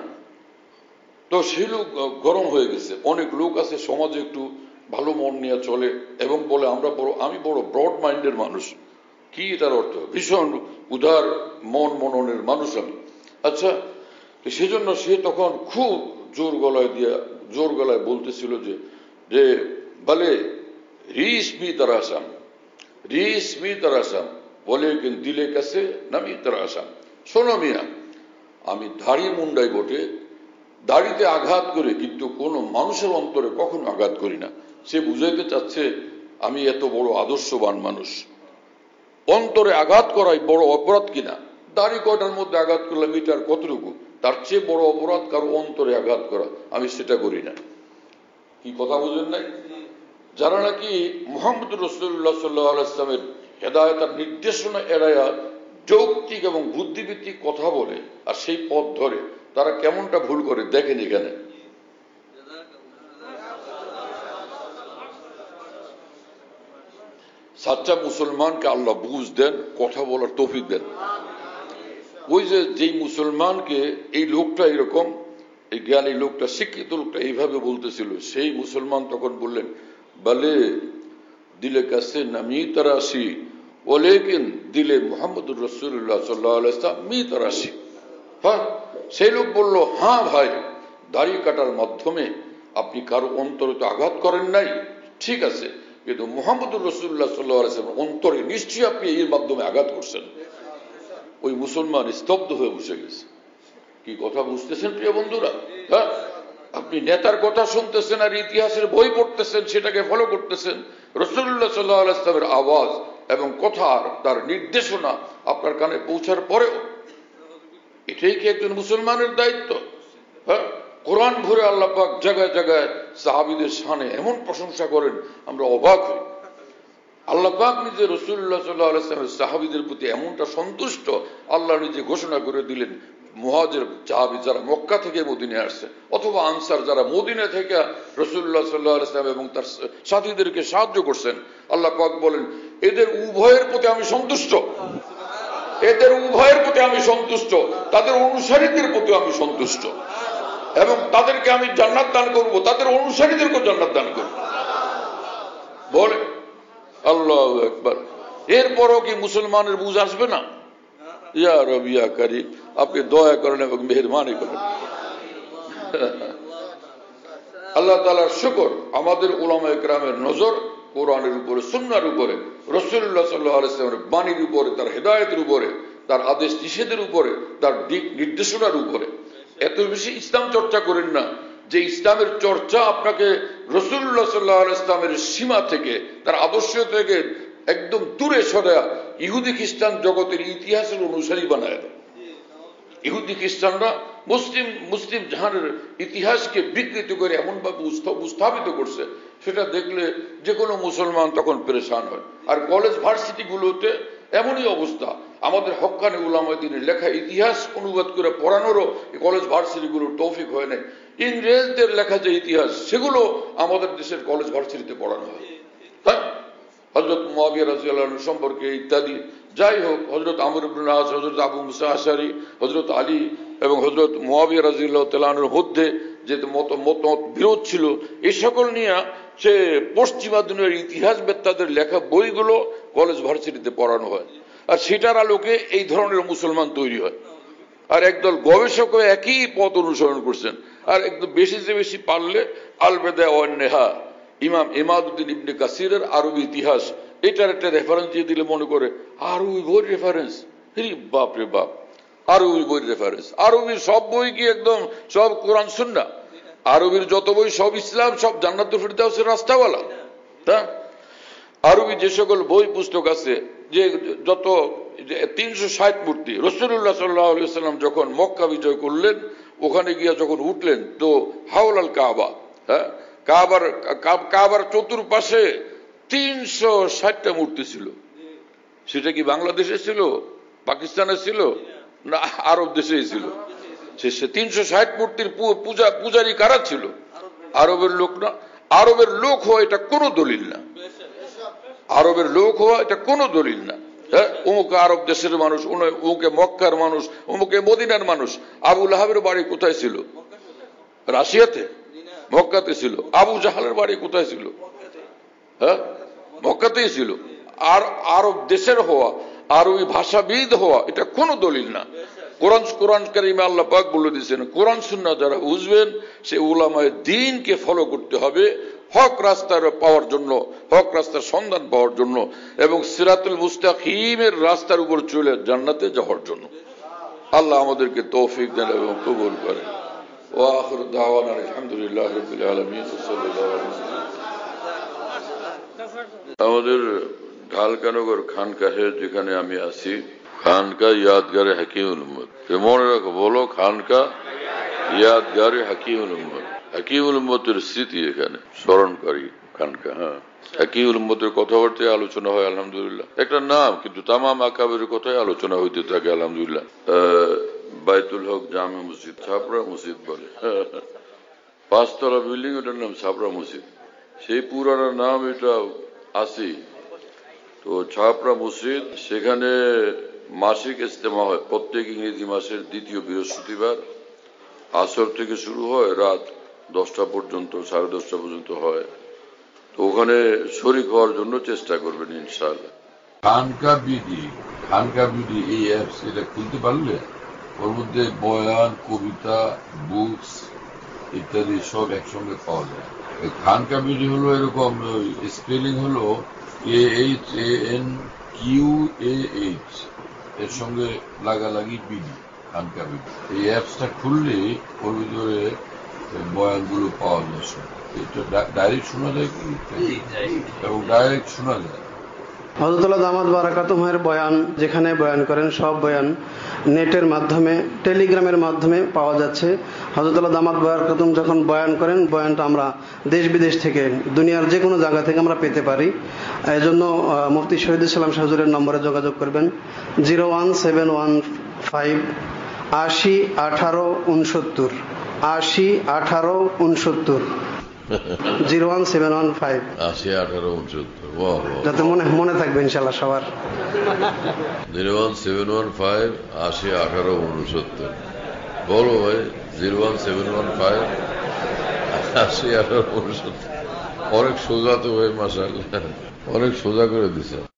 তো সেই লোক গরম হয়ে গেছে। অনেক লোক আছে সমাজে একটু ভালো মন নিয়ে চলে এবং বলে আমি বড় ব্রড মাইন্ডের মানুষ। কি এটার অর্থ? ভীষণ উদার মন মননের মানুষ আমি। আচ্ছা, সেজন্য সে তখন খুব জোর গলায় বলতেছিল যে বলে রিসমি তারাসাম বলে কিন্তু দিলে কাছে নামি তারাসাম। শোনো মিয়া, আমি দাড়ি মুন্ডাই বটে, দাড়িতে আঘাত করে, কিন্তু কোন মানুষের অন্তরে কখনো আঘাত করি না। সে বুঝাইতে চাচ্ছে আমি এত বড় আদর্শবান মানুষ। অন্তরে আঘাত করাই বড় অপরাধ কিনা? দাড়ি কয়টার মধ্যে আঘাত করলাম এটার কতটুকু? তার চেয়ে বড় অপরাধ কারো অন্তরে আঘাত করা, আমি সেটা করি না। কি কথা বুঝেন নাই? যারা নাকি মুহাম্মদুর রাসূলুল্লাহ সাল্লাল্লাহু আলাইহি ওয়াসাল্লামের হেদায়েত আর নির্দেশনা এড়ায়া যৌক্তিক এবং বুদ্ধিভিত্তিক কথা বলে আর সেই পথ ধরে, তারা কেমনটা ভুল করে দেখেন। এখানে সাচ্চা মুসলমানকে আল্লাহ বুঝ দেন, কথা বলার তৌফিক দেন। ওই যেই মুসলমানকে এই লোকটা এরকম, এই জ্ঞানী লোকটা, শিক্ষিত লোকটা এইভাবে বলতেছিল, সেই মুসলমান তখন বললেন, বলে দিলে কাছে নামি তারাসি ও লেকিন দিলে মুহাম্মদুর রাসূলুল্লাহ সাল্লাল্লাহু আলাইহি ওয়াসাল্লাম মি তারাসি। হ্যাঁ, সেই লোক বলল, হ্যাঁ ভাই, দাড়ি কাটার মাধ্যমে আপনি কারো অন্তরে তো আঘাত করেন নাই, ঠিক আছে, কিন্তু মুহাম্মদুর রাসূলুল্লাহ সাল্লাল্লাহু আলাইহি ওয়াসাল্লাম অন্তরে নিশ্চয়ই আপনি এর মাধ্যমে আঘাত করছেন। ওই মুসলমান স্তব্ধ হয়ে বসে গেছে। কি কথা বুঝতেছেন প্রিয় বন্ধুরা? হ্যাঁ, আপনি নেতার কথা শুনতেছেন আর ইতিহাসের বই পড়তেছেন, সেটাকে ফলো করতেছেন। রাসূলুল্লাহ সাল্লাল্লাহু আলাইহি ওয়াসাল্লামের আওয়াজ এবং কথা, তার নির্দেশনা আপনার কানে পৌঁছার পরেও এটাই কি একজন মুসলমানের দায়িত্ব? হ্যাঁ, কোরআন ভরে আল্লাহ পাক জায়গায় জায়গায় সাহাবীদের শানে এমন প্রশংসা করেন, আমরা অবাক হই। আল্লাহ পাক নিজে রাসূলুল্লাহ সাল্লাল্লাহু আলাইহি ওয়াসাল্লামের সাহাবীদের প্রতি এমনটা সন্তুষ্ট, আল্লাহ নিজে ঘোষণা করে দিলেন, মুহাজির সাহাবী যারা মক্কা থেকে মদিনায় আসছে, অথবা আনসার যারা মদিনা থেকে রাসূলুল্লাহ সাল্লাল্লাহু আলাইহি ওয়াসাল্লাম এবং তার সাথীদেরকে সাহায্য করছেন, আল্লাহ পাক বলেন এদের উভয়ের প্রতি আমি সন্তুষ্ট, এদের উভয়ের প্রতি আমি সন্তুষ্ট, তাদের অনুসারীদের প্রতি আমি সন্তুষ্ট, এবং তাদেরকে আমি জান্নাত দান করব, তাদের অনুসারীদেরকে জান্নাত দান করব। বলে আল্লাহু আকবার। এরপরও কি মুসলমানের বুঝ আসবে না? ইয়া রবি ইয়া কারীম, আপনি দয়া করেন এবং মেহেরবানি করেন। আল্লাহ তাআলার শুকর, আমাদের উলামায়ে কেরামের নজর কোরআনের উপরে, সুন্নাহর উপরে, রাসূলুল্লাহ সাল্লাল্লাহু আলাইহি ওয়াসাল্লামের বাণীর উপরে, তার হেদায়েতের উপরে, তার আদেশ নিষেধের উপরে, তার দিক নির্দেশনার উপরে। এত বেশি ইসলাম চর্চা করেন না যে ইসলামের চর্চা আপনাকে রাসূলুল্লাহ সাল্লাল্লাহু আলাইহি ওয়াসাল্লামের সীমা থেকে, তার আদর্শ থেকে একদম দূরে সরে ইহুদি খ্রিস্টান জগতের ইতিহাসের অনুসারী বানায় দেয়। ইহুদি খ্রিস্টানরা মুসলিম জাহানের ইতিহাসকে বিকৃত করে এমনভাবে উপস্থাপিত করছে, সেটা দেখলে যে কোনো মুসলমান তখন পেরেশান হয়। আর কলেজ ভার্সিটি গুলোতে এমনই অবস্থা। আমাদের হক্কানি উলামায়ে দ্বীনের লেখা ইতিহাস অনুবাদ করে পড়ানোরও কলেজ ভার্সিটি গুলোর তৌফিক হয় না। ইংরেজদের লেখা যে ইতিহাস, সেগুলো আমাদের দেশের কলেজ ভার্সিটিতে পড়ানো হয়। হ্যাঁ, হযরত মুআবিয়া রাদিয়াল্লাহু আনহু সম্পর্কে ইত্যাদি। যাই হোক, হযরত আমর ইবনে আস, হযরত আবু মুসা আশআরী, হযরত আলী এবং হযরত মুআবিয়া রাদিয়াল্লাহু তাআলা আনহুর মধ্যে যে মত বিরোধ ছিল, এই সকল নিয়ে সে পশ্চিমা দুনিয়ার ইতিহাসবেত্তাদের লেখা বইগুলো কলেজ ভার্সিটিতে পড়ানো হয়। আর সেটার আলোকে এই ধরনের মুসলমান তৈরি হয়। আর একদল গবেষক একই পথ অনুসরণ করছেন। আর একদম বেশি পারলে আল বিদায়া ওয়ান নেহা, ইমাম ইমাদউদ্দিন ইবনে কাসিরের আরবি ইতিহাস, এটার একটা রেফারেন্স দিয়ে দিলে মনে করে আরবি বই রেফারেন্স। বাপ রে বাপ, আরবি বই রেফারেন্স! আরবির সব বই কি একদম সব কোরআন সুন্নাহ? আরবির যত বই সব ইসলাম, সব জান্নাতুল ফিরদাউসের রাস্তাওয়ালা। তা আরবি যে সকল বই পুস্তক আছে, যে যত 360 মূর্তি, রাসূলুল্লাহ সাল্লাল্লাহু আলাইহি ওয়াসাল্লাম যখন মক্কা বিজয় করলেন, ওখানে গিয়া যখন উঠলেন, তো হাওলাল কাবা, হ্যাঁ, কাবার চতুর্পাশে 360টা মূর্তি ছিল। সেটা কি বাংলাদেশে ছিল, পাকিস্তানে ছিল, না আরব দেশেই ছিল? সে 360 মূর্তির পূজারী কারা ছিল? আরবের লোক না। আরবের লোক হওয়া এটা কোনো দলিল না। আরবের লোক হওয়া এটা কোনো দলিল না। হ্যাঁ, অমুকে আরব দেশের মানুষ, অমুকে মক্কার মানুষ, অমুকে মদিনার মানুষ। আবু লাহাবের বাড়ি কোথায় ছিল? রাশিয়াতে? মক্কাতে ছিল। আবু জাহালের বাড়ি কোথায় ছিল? হ্যাঁ, মক্কাতেই ছিল। আর আরব দেশের হওয়া, আরবি ভাষাবিদ হওয়া এটা কোনো দলিল না। কোরআন কারীমে আল্লাহ পাক বলে দিয়েছেন, কোরআন সুন্নাহ যারা বুঝবেন সে উলামায়ে দ্বীনকে ফলো করতে হবে হক রাস্তার পাওয়ার জন্য, হক রাস্তার সন্ধান পাওয়ার জন্য, এবং সিরাতুল মুস্তাকিমের রাস্তার উপর চলে জান্নাতে যাওয়ার জন্য। আল্লাহ আমাদেরকে তৌফিক দেন এবং কবুল করেন। ওয়া আখিরু দাওয়ানা আলহামদুলিল্লাহি রাব্বিল আলামিন। সাল্লাল্লাহু আলাইহি ওয়াসাল্লাম। আমাদের ঢালকানগর খানকাহে যেখানে আমি আছি, খানকা ইয়াদগারে হাকিমুল উম্মত। মনে রাখো, বলো খানকা ইয়াদগারে হাকিমুল উম্মত। হাকিমুল উম্মতের স্মৃতি এখানে স্মরণকারী খানকা। হ্যাঁ, হাকিমুল উম্মতের কথাবার্তায় আলোচনা হয় আলহামদুলিল্লাহ। একটা নাম, কিন্তু তামাম আকাবের কথাই আলোচনা হইতে থাকে আলহামদুলিল্লাহ। বাইতুল হক জামে মসজিদ, ছাপড়া মসজিদ বলে। 5 তলা বিল্ডিং, ওটার নাম ছাপড়া মসজিদ। সেই পুরানো নাম এটা আছে। তো ছাপড়া মসজিদ, সেখানে মাসিক ইজতেমা হয় প্রত্যেক ইংরেজি মাসের 2য় বৃহস্পতিবার। আসর থেকে শুরু হয়, রাত 10টা পর্যন্ত, 10:30 পর্যন্ত হয়। তো ওখানে শরীক হওয়ার জন্য চেষ্টা করবেন ইনশাআল্লাহ। খানকা বিডি এই অ্যাপস, এটা খুলতে পারলে ওর মধ্যে বয়ান, কবিতা, বুকস ইত্যাদি সব একসঙ্গে পাওয়া যায়। খানকা বিডি হলো এরকম, স্পেলিং হলো AHANQAH, এর সঙ্গে লাগালাগি বিডি, খানকা বিডি। এই অ্যাপসটা খুললে ওর ভিতরে বয়ানগুলো পাওয়া যায়, এটা ডাইরেক্ট শোনা যায় কি, এবং ডাইরেক্ট শোনা যায়। হযরতুল্লাহ দামাত বারাকাতুহুর বয়ান যেখানে বয়ান করেন সব বয়ান নেটের মাধ্যমে, টেলিগ্রামের মাধ্যমে পাওয়া যাচ্ছে। হযরতুল্লাহ দামাত বারাকাতুহু যখন বয়ান করেন, বয়ানটা আমরা দেশ বিদেশ থেকে, দুনিয়ার যে কোনো জায়গা থেকে আমরা পেতে পারি। এই জন্য মুফতি শহীদুল ইসলাম শাহ হুজুরের নম্বরে যোগাযোগ করবেন 01715 80 18 69 80 18 69 01715 80 18 69, যাতে মনে থাকবে ইনশাআল্লাহ সবার। 01715 80 18 69। বলো ভাই, 01715 80 18 69। অনেক সোজা তো ভাই, মাশাআল্লাহ, অনেক সোজা করে দিছে।